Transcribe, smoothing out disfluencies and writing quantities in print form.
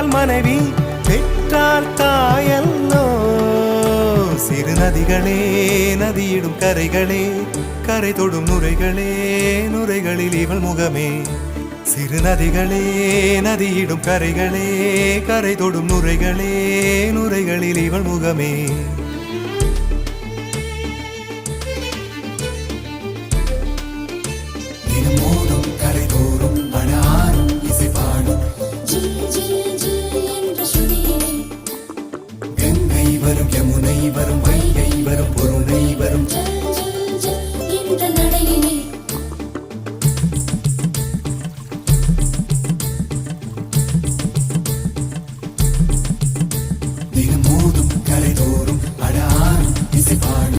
பெற்றால் மனைவி பெற்றால் தாயல்லோ. சிறு நதிகளே நதியிடும் கரைகளே கரை தொடும் நுரைகளே நுரைகளில் இவள் முகமே. சிறு நதிகளே நதியிடும் கரைகளே கரை தொடும் நுரைகளே நுரைகளில் இவள் முகமே. தினமோதும் கரை தோறும் மனாரும் இசை பாடும் கங்கை வரும் யமுனை வரும்